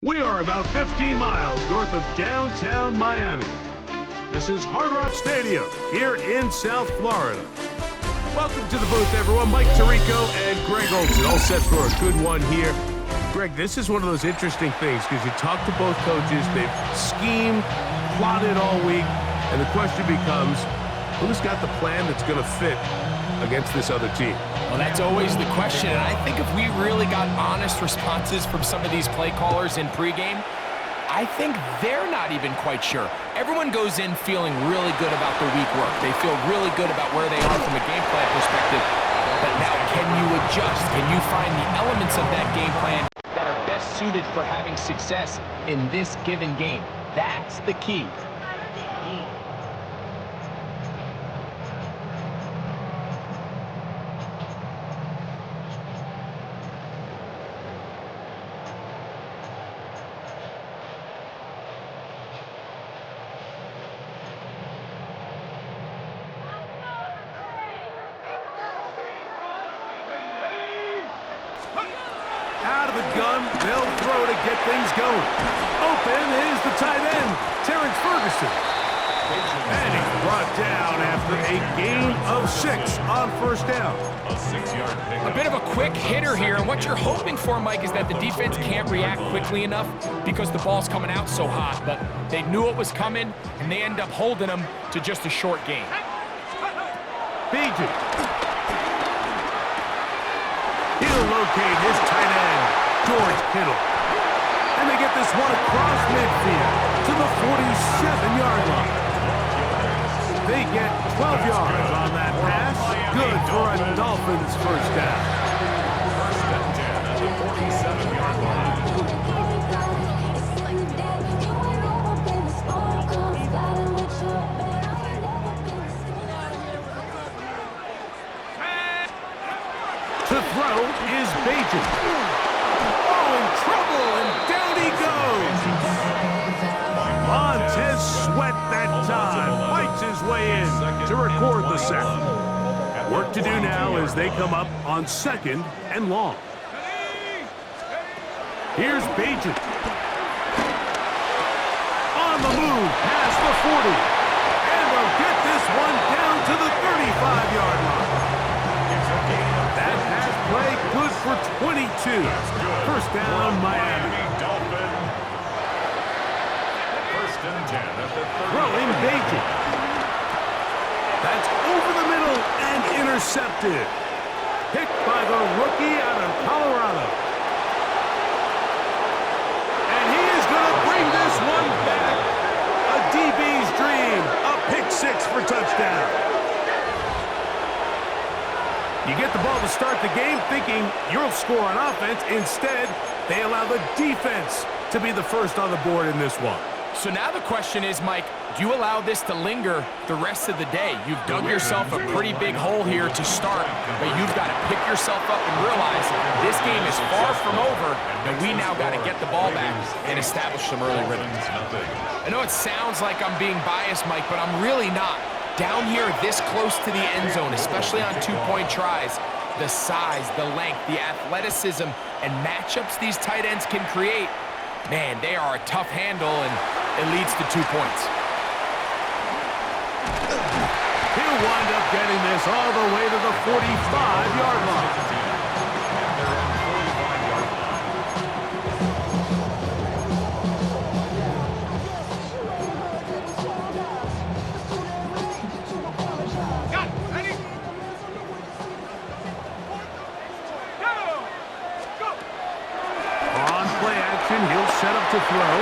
We are about 15 miles north of downtown Miami. This is Hard Rock Stadium here in South Florida. Welcome to the booth, everyone. Mike Tirico and Greg Olson, all set for a good one here. Greg, this is one of those interesting things because you talk to both coaches. They've schemed, plotted all week, and the question becomes, who's got the plan that's going to fit against this other team? Well, that's always the question, and I think if we really got honest responses from some of these play callers in pregame, I think they're not even quite sure. Everyone goes in feeling really good about the week work. They feel really good about where they are from a game plan perspective. But now, can you adjust? Can you find the elements of that game plan that are best suited for having success in this given game? That's the key. Out of the gun, they'll throw to get things going. Open is the tight end, Terrence Ferguson. And he's brought down after a gain of 6 on first down. A 6-yard pickup. A bit of a quick hitter here, and what you're hoping for, Mike, is that the defense can't react quickly enough because the ball's coming out so hot, but they knew it was coming, and they end up holding them to just a short gain. BJ. He'll locate his tight end, George Kittle. And they get this one across midfield to the 47-yard line. They get 12 yards on that pass. Good for a Dolphins first down. First and 10 at the 47-yard line. To throw is Bajan. Oh, in trouble, and down he goes. Montez Sweat that time fights his way in to record the sack. Work to do now as they come up on 2nd and long. Here's Bajan. On the move, past the 40. And they'll get this one down to the 35-yard line. That pass play good for 22. First down, Miami. First and 10 at the 30. Throwing Bajan. That's over the middle and intercepted. Picked by the rookie out of Colorado. And he is going to bring this one back. A DB's dream. A pick 6 for touchdown. You get the ball to start the game thinking you'll score on offense. Instead, they allow the defense to be the first on the board in this one. So now the question is, Mike, do you allow this to linger the rest of the day? You've dug yourself a pretty big hole here to start, but you've got to pick yourself up and realize this game is far from over, and we now got to get the ball back and establish some early rhythm. I know it sounds like I'm being biased, Mike, but I'm really not. Down here this close to the end zone, especially on two-point tries, the size, the length, the athleticism, and matchups these tight ends can create, man, they are a tough handle, and it leads to 2 points. He'll wind up getting this all the way to the 45-yard line. He'll set up to throw.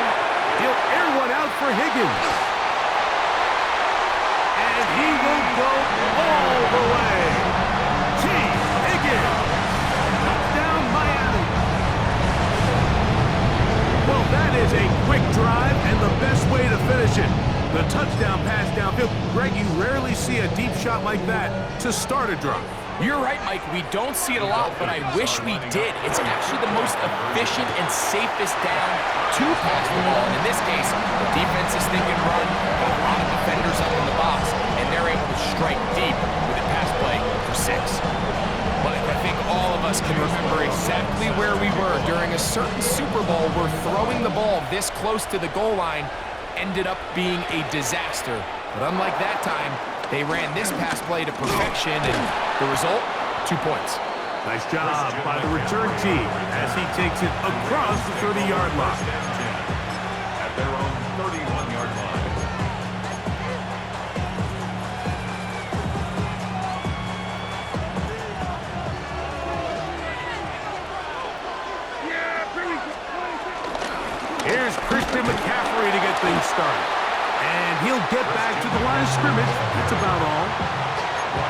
He'll air one out for Higgins. And he will go all the way. T. Higgins. Touchdown, Miami. Well, that is a quick drive and the best way to finish it. The touchdown pass downfield. Greg, you rarely see a deep shot like that to start a drive. You're right, Mike. We don't see it a lot, but I wish we did. It's actually the most efficient and safest down to pass the ball. And in this case, the defense is thinking run, got a lot of defenders up in the box, and they're able to strike deep with a pass play for 6. But I think all of us can remember exactly where we were during a certain Super Bowl where throwing the ball this close to the goal line ended up being a disaster. But unlike that time, they ran this pass play to perfection, and the result, 2 points. Nice job by the return team as he takes it across the 30-yard line. At their own 31-yard line. Here's Christian McCaffrey to get things started. And he'll get back to the line of scrimmage. That's about all.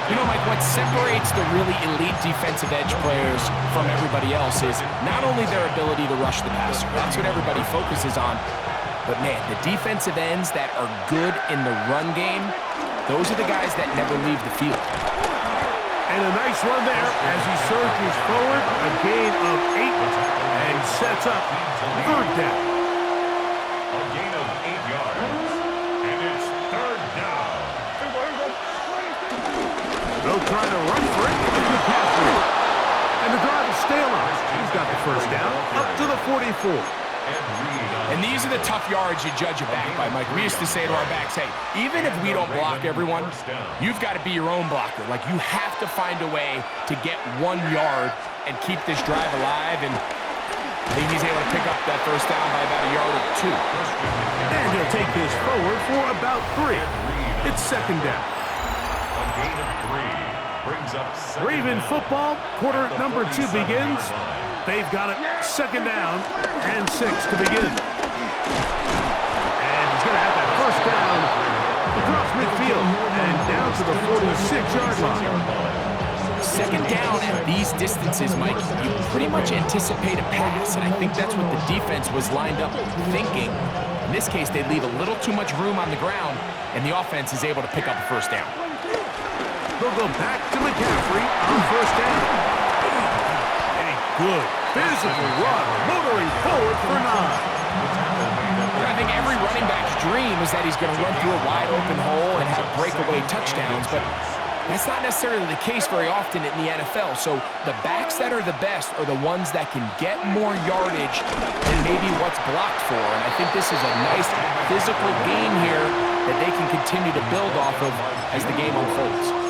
You know, Mike, what separates the really elite defensive edge players from everybody else is not only their ability to rush the passer. That's what everybody focuses on. But, man, the defensive ends that are good in the run game, those are the guys that never leave the field. And a nice run there as he surges forward, a gain of 8, and sets up third down. A gain of 8 yards. And it's third down. They'll try to run for it with McCaffrey. And the drive is stay alive. He's got the first down up to the 44. And these are the tough yards you judge a back by, Mike. We used to say to our backs, hey, even if we don't block everyone, you've got to be your own blocker. Like, you have to find a way to get 1 yard and keep this drive alive. And I think he's able to pick up that first down by about a yard or 2. And he'll take this forward for about 3. It's second down. A gain of 3 brings up Raven football, quarter number 2 begins. They've got it second down and 6 to begin. And he's going to have that first down across midfield and down to the 46-yard line. Second down at these distances, Mike, you pretty much anticipate a pass, and I think that's what the defense was lined up thinking. In this case, they leave a little too much room on the ground, and the offense is able to pick up a first down. They'll go back to McCaffrey on first down. Good physical run, motoring forward for 9. I think every running back's dream is that he's going to run through a wide open hole and have breakaway touchdowns, but that's not necessarily the case very often in the NFL. So the backs that are the best are the ones that can get more yardage than maybe what's blocked for. And I think this is a nice physical gain here that they can continue to build off of as the game unfolds.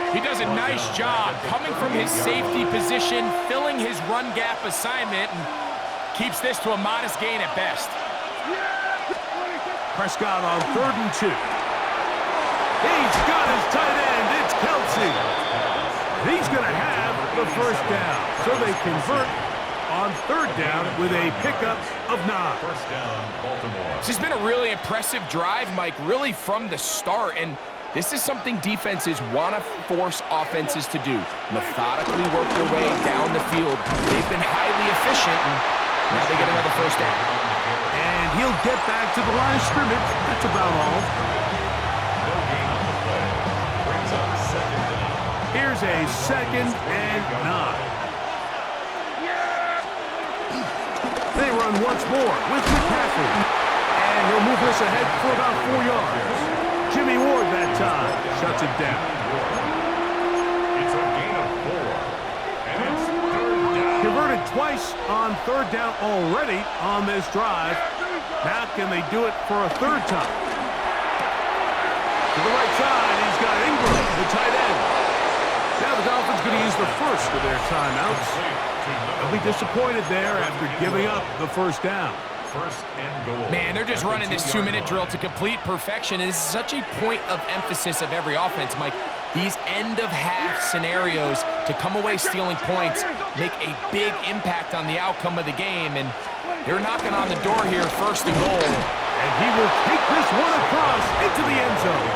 He does a nice job coming from his safety position, filling his run gap assignment, and keeps this to a modest gain at best. Prescott on 3rd and 2. He's got his tight end. It's Kelsey. He's going to have the first down. So they convert on 3rd down with a pickup of 9. First down, Baltimore. This has been a really impressive drive, Mike, really from the start. And this is something defenses want to force offenses to do. Methodically work their way down the field. They've been highly efficient, and now they get another first down. And he'll get back to the line of scrimmage. That's about all. No gain on the play. Brings up second down. Here's a 2nd and 9. They run once more with McCaffrey. And he'll move this ahead for about 4 yards. Jimmy Ward that time shuts it down. It's a gain of 4. And it's third down. Converted twice on 3rd down already on this drive. Now can they do it for a 3rd time? To the right side, he's got Ingram, the tight end. Now the Dolphins going to use the first of their timeouts. They'll be disappointed there after giving up the first down. First and goal. Man, they're just running this 2-minute drill to complete perfection. And this is such a point of emphasis of every offense, Mike. These end-of-half scenarios to come away stealing points make a big impact on the outcome of the game. And they're knocking on the door here, 1st and goal. And he will take this one across into the end zone.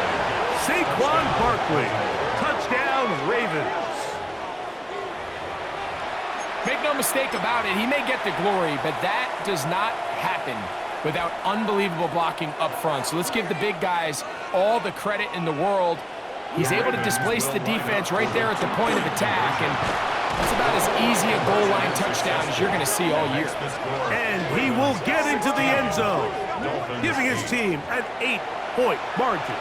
Saquon Barkley. Touchdown, Ravens. Make no mistake about it, he may get the glory, but that does not happen without unbelievable blocking up front. So let's give the big guys all the credit in the world. He's able to displace the defense right there at the point of attack, and that's about as easy a goal line touchdown as you're going to see all year. And he will get into the end zone, giving his team an 8-point margin.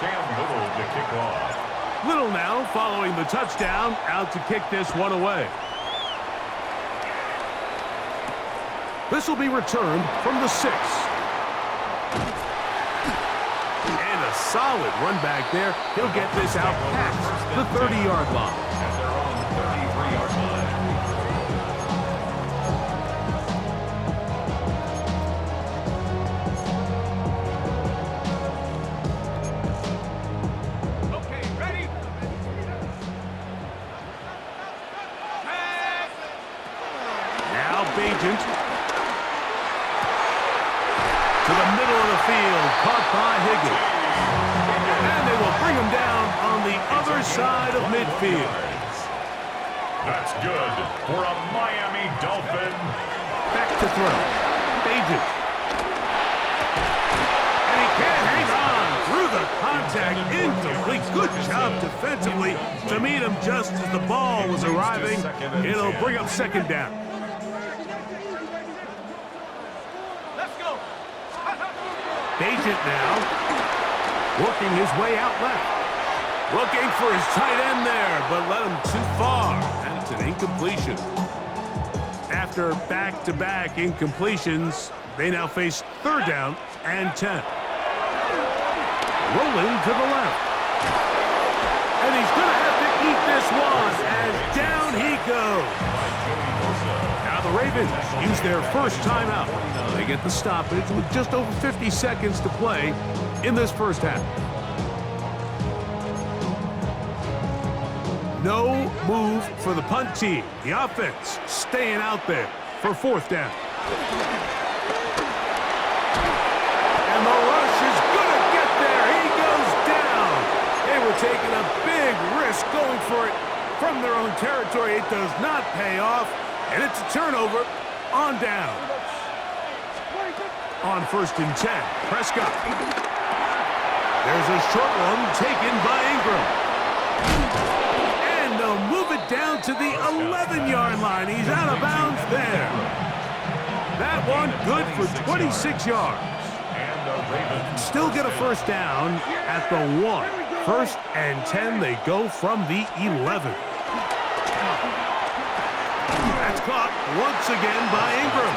Cam Little kickoff. Little now following the touchdown, out to kick this one away. This will be returned from the 6. And a solid run back there. He'll get this out past the 30-yard line. And they're on the 33-yard line. Okay, ready? Now Bajent to the middle of the field, caught by Higgins. And they will bring him down on the other side of midfield. That's good for a Miami Dolphin. Back to throw. Bajent. And he can't hang on through the contact. Incomplete. Good job defensively to meet him just as the ball was arriving. It'll bring up second down. Bajent now working his way out left. Looking for his tight end there, but led him too far. And it's an incompletion. After back-to-back incompletions, they now face third down and 10. Rolling to the left. And he's going to have to eat this one as down he goes. Now the Ravens use their first timeout. They get the stoppage with just over 50 seconds to play in this first half. No move for the punt team. The offense staying out there for fourth down. And the rush is going to get there. He goes down. They were taking a big risk going for it from their own territory. It does not pay off, and it's a turnover on down. On first and 10, Prescott. There's a short one taken by Ingram. And they'll move it down to the 11-yard line. He's out of bounds there. That one good for 26 yards. Still get a first down at the 1. First and 10, they go from the 11. That's caught once again by Ingram.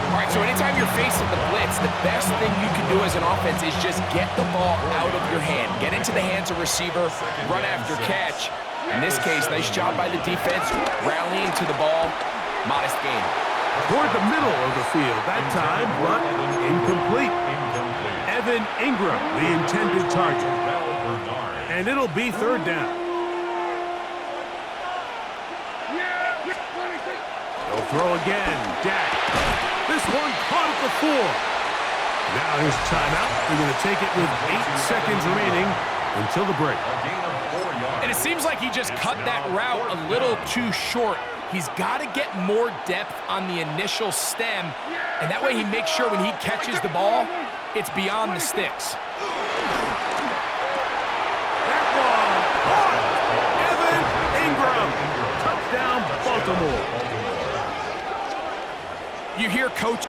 All right, so anytime you're facing the blitz, the best thing you can do as an offense is just get the ball out of your hand. Get into the hands of receiver, run after catch. In this case, nice job by the defense, rallying to the ball. Modest gain. Toward the middle of the field that time, but incomplete. Evan Ingram, the intended target. And it'll be third down. They'll throw again. Dak. This one caught at the 4. Now here's a timeout. They're going to take it with 8 seconds remaining until the break. And it seems like he just cut that route a little too short. He's got to get more depth on the initial stem, and that way he makes sure when he catches the ball, it's beyond the sticks. That one caught. Evan Ingram. Touchdown, Baltimore. You hear Coach